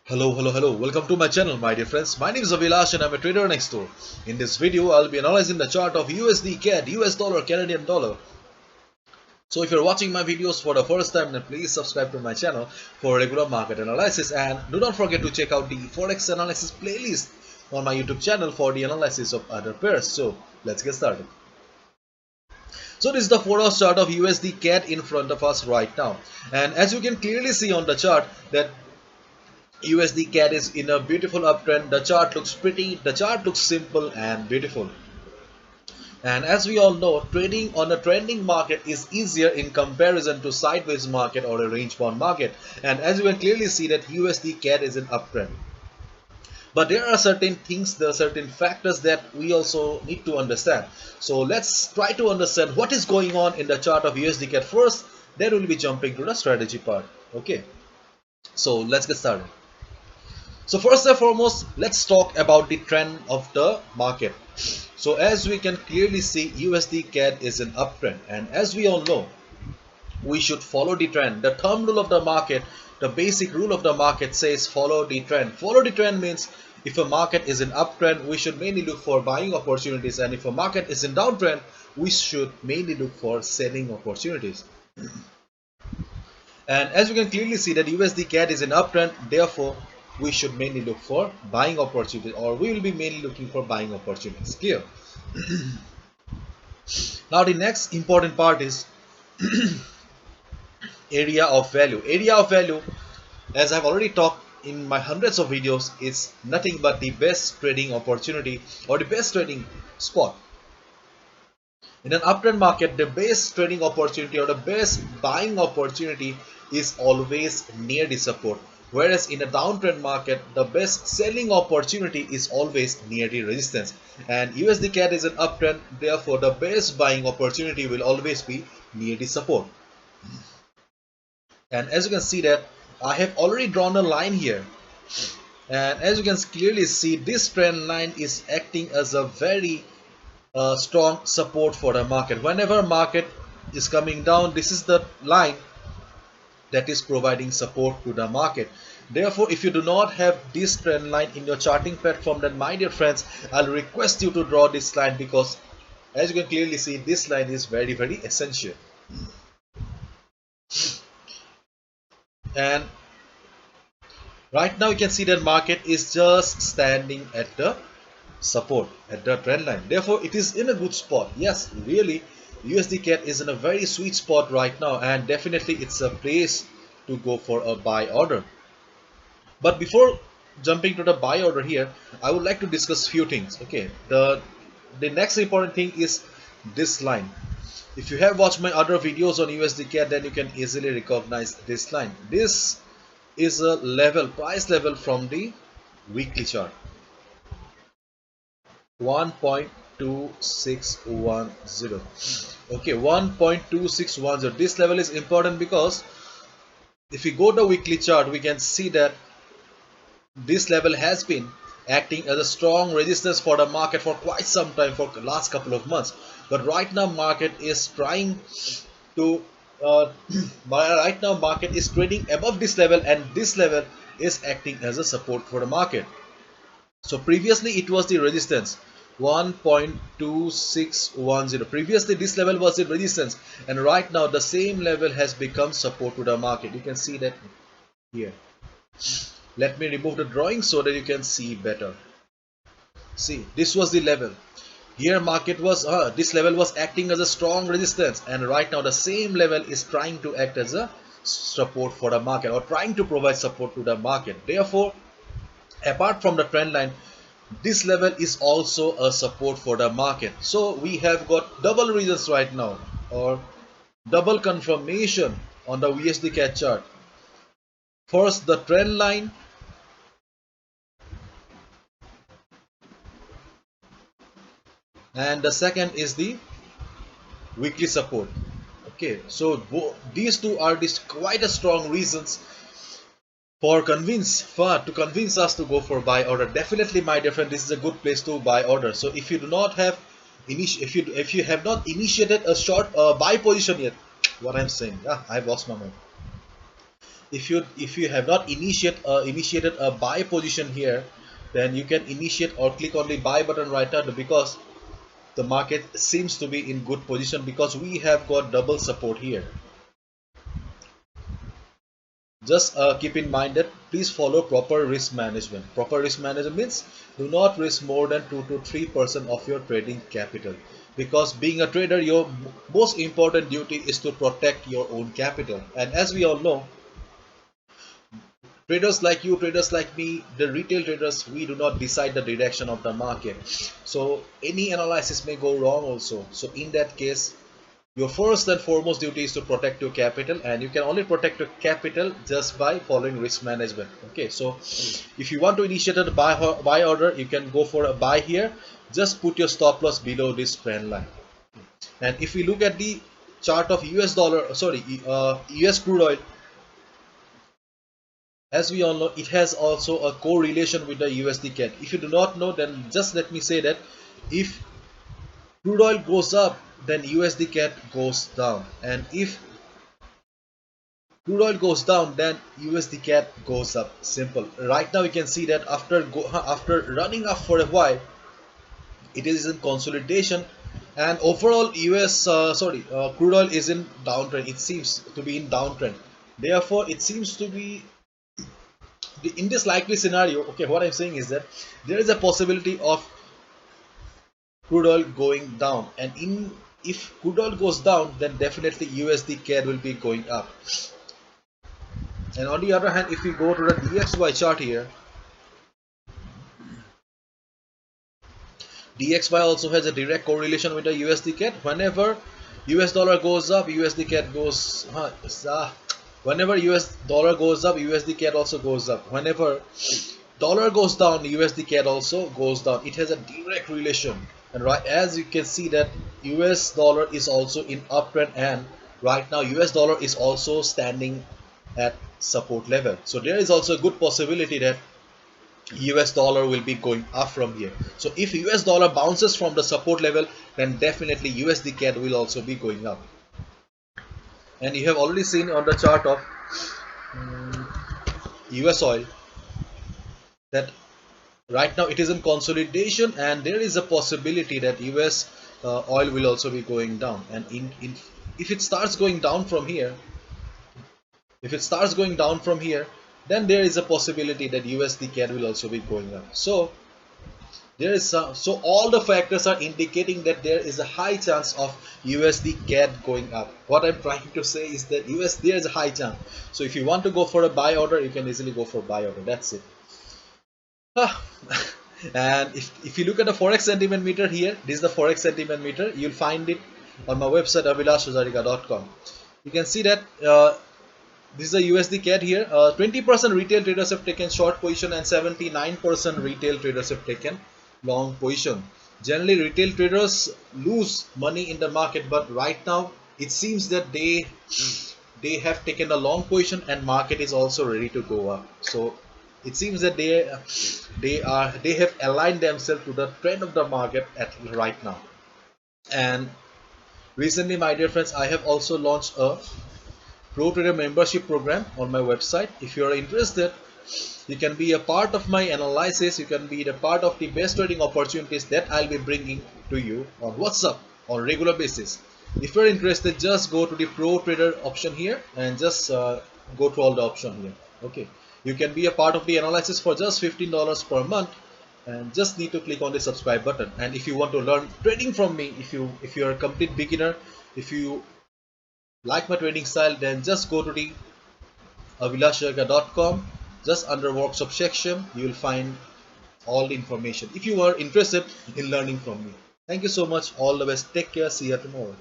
Hello. Welcome to my channel, my dear friends. My name is Avilash and I'm a trader next door. In this video, I'll be analyzing the chart of USD CAD, US dollar, Canadian dollar. So if you're watching my videos for the first time, then please subscribe to my channel for regular market analysis, and do not forget to check out the Forex analysis playlist on my YouTube channel for the analysis of other pairs. So let's get started. So this is the 4 hour chart of USD CAD in front of us right now. And as you can clearly see on the chart that USD CAD is in a beautiful uptrend. The chart looks pretty, the chart looks simple and beautiful. And as we all know, trading on a trending market is easier in comparison to sideways market or a range bound market. And as you can clearly see that USD CAD is an uptrend. But there are certain things, there are certain factors that we also need to understand. So let's try to understand what is going on in the chart of USD CAD first. Then we'll be jumping to the strategy part. Okay, so let's get started. So first and foremost, let's talk about the trend of the market. So as we can clearly see, USD CAD is an uptrend, and as we all know, we should follow the trend. The thumb rule of the market, the basic rule of the market says follow the trend. Follow the trend means if a market is in uptrend, we should mainly look for buying opportunities, and if a market is in downtrend, we should mainly look for selling opportunities. And as you can clearly see that USD CAD is an uptrend, therefore we should mainly look for buying opportunities, or we will be mainly looking for buying opportunities. Clear? Now the next important part is area of value. Area of value, as I've already talked in my hundreds of videos, is nothing but the best trading opportunity or the best trading spot. In an uptrend market, the best trading opportunity or the best buying opportunity is always near the support. Whereas in a downtrend market, the best selling opportunity is always near the resistance. And USD CAD is an uptrend, therefore the best buying opportunity will always be near the support. And as you can see that I have already drawn a line here. And as you can clearly see, this trend line is acting as a very strong support for the market. Whenever market is coming down, this is the line that is providing support to the market. Therefore, if you do not have this trend line in your charting platform, then my dear friends, I'll request you to draw this line, because as you can clearly see, this line is very essential. And right now you can see that market is just standing at the support, at the trend line. Therefore it is in a good spot. Yes, really, USD CAD is in a very sweet spot right now, and definitely it's a place to go for a buy order. But before jumping to the buy order here, I would like to discuss few things. Okay, the next important thing is this line. If you have watched my other videos on USD CAD, then you can easily recognize this line. This is a level, price level from the weekly chart. 1.2610. Okay, 1.2610. This level is important because if we go to the weekly chart, we can see that this level has been acting as a strong resistance for the market for quite some time, for the last couple of months. But right now market is trying to right now market is trading above this level, and this level is acting as a support for the market. So previously it was the resistance 1.2610. Previously this level was the resistance, and right now the same level has become support to the market. You can see that here. Let me remove the drawing so that you can see better. See, this was the level. Here market was this level was acting as a strong resistance, and right now the same level is trying to act as a support for the market, or trying to provide support to the market. Therefore, apart from the trend line, this level is also a support for the market. So we have got double reasons right now, or double confirmation on the USDCAD chart. First, the trend line, and the second is the weekly support. Okay, so these two are quite a strong reasons to convince us to go for buy order. Definitely, my dear friend, this is a good place to buy order. So if you do not have if you have not initiated a short buy position yet, what I'm saying, I've lost my mind. if you have not initiated a buy position here, then you can initiate or click on the buy button right now, because the market seems to be in good position, because we have got double support here. Just keep in mind that please follow proper risk management. Proper risk management means do not risk more than 2 to 3% of your trading capital, because being a trader, your most important duty is to protect your own capital. And as we all know, traders like you, traders like me, the retail traders, we do not decide the direction of the market. So any analysis may go wrong also. So in that case, your first and foremost duty is to protect your capital, and you can only protect your capital just by following risk management. Okay, so if you want to initiate a buy order, you can go for a buy here. Just put your stop loss below this trend line. And if we look at the chart of US crude oil, as we all know, it has also a correlation with the USD CAD. If you do not know, then just let me say that if crude oil goes up, then USD CAD goes down, and if crude oil goes down, then USD CAD goes up. Simple. Right now you can see that after running up for a while, it is in consolidation, and overall crude oil is in downtrend. It seems to be in downtrend. Therefore, it seems to be in this likely scenario. Okay, what I'm saying is that there is a possibility of crude oil going down, and if crude oil goes down, then definitely USD CAD will be going up. And on the other hand, if we go to the DXY chart here, DXY also has a direct correlation with the USD CAD. Whenever US dollar goes up, USD CAD goes whenever US dollar goes up, USD CAD also goes up. Whenever dollar goes down, USD CAD also goes down. It has a direct relation. And right, as you can see that US dollar is also in uptrend, and right now US dollar is also standing at support level. So there is also a good possibility that US dollar will be going up from here. So if US dollar bounces from the support level, then definitely USD CAD will also be going up. And you have already seen on the chart of US oil that right now it is in consolidation, and there is a possibility that US oil will also be going down. And if it starts going down from here, then there is a possibility that USD CAD will also be going up. So there is so all the factors are indicating that there is a high chance of USD CAD going up. What I'm trying to say is that there is a high chance. So if you want to go for a buy order, you can easily go for a buy order. That's it. And if you look at the Forex sentiment meter here, this is the Forex sentiment meter. You'll find it on my website avilashhajarika.com. You can see that this is a USD CAD here. 20% retail traders have taken short position, and 79% retail traders have taken long position. Generally, retail traders lose money in the market, but right now it seems that they have taken a long position, and market is also ready to go up. So it seems that they have aligned themselves to the trend of the market at right now. And recently, my dear friends, I have also launched a Pro Trader membership program on my website. If you are interested, you can be a part of my analysis. You can be a part of the best trading opportunities that I'll be bringing to you on WhatsApp on regular basis. If you're interested, just go to the Pro Trader option here and just go through all the option here. Okay, you can be a part of the analysis for just $15 per month, and just need to click on the subscribe button. And if you want to learn trading from me, if you're a complete beginner, if you like my trading style, then just go to the avilashhajarika.com. Just under workshop section, you will find all the information if you are interested in learning from me. Thank you so much. All the best. Take care. See you tomorrow.